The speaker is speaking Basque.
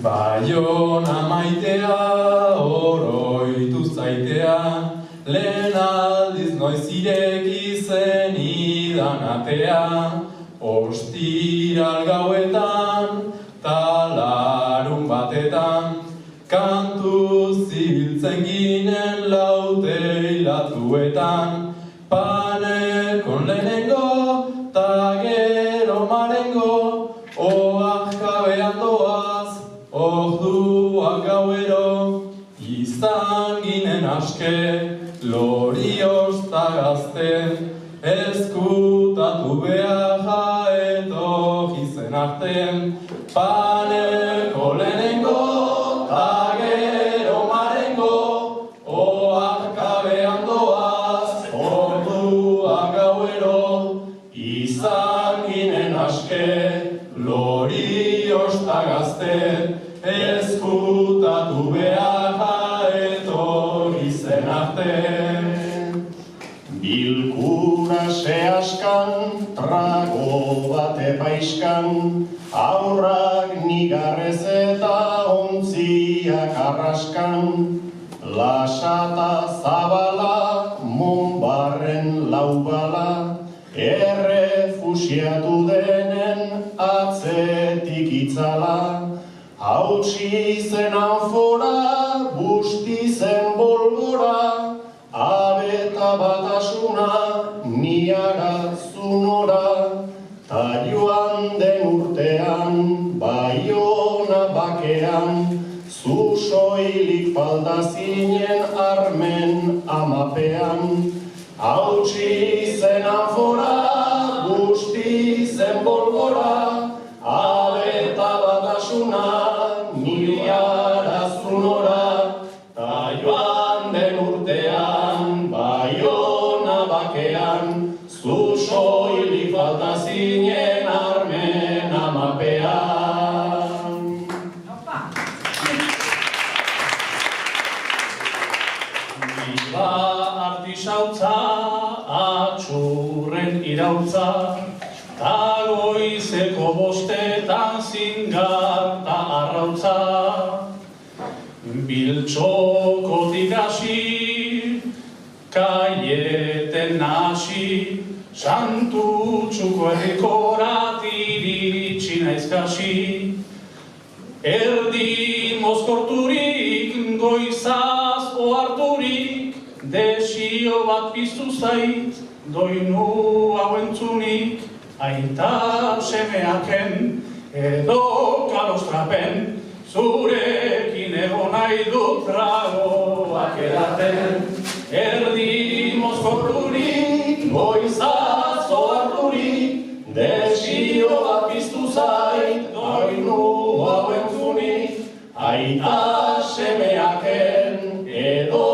Baiona maitea, oroitu zaitea, lehen aldiz noiz ireki zen idan atea, ostiral gauetan, talarun batetan, kantu zibiltzen ginen laute hilatuetan, panekon lehenengo, ta gero marengo, oak kabean doaz, orduak gauero, izan ginen aske, loriosta gazte, ezkutatu beharra etorri zen artean, paneko lehenengo, ta gero marengo, oak kabean doaz, orduak gauero, izan ginen aske, loriosta gazte, ezkutatu beharra etorri zen arte. Bilkura askan, trago bate paiskan, aurrak nigarrez eta ontziak arraskan, lasata zabala, monbarren laubala, errefusiatu denen atzetik itzala, hautsi zen anfora, busti zen bolgora, abeta batasuna, niara zunora, ta joan den urtean, Baiona bakean, zu soilik falta zinen armen amapean, hautsi zen anfora, busti zen bolgora, abeta batasuna, niara zunora, ta joan den urtean, Baiona bakean, zu soilik falta zinen armen amapean. Biba artisautza, atxurren irautza, ta goizeko bostetan zingar ta arrautza. Biltxokotik hasi, kaieten hasi, Santutxuko herrikorat iritsi naiz kasi. Erdi mozkorturik, goizaz oharturik, desio bat piztu zait, doinu hau entzunik, aita semeaken, edo kalostrapen, zurekin egon nahi dut tragoak edaten. Erdi mozkorturik, goizaz oharturik, desio bat piztu zait, doinu hau entzunik, aita semeaken, edo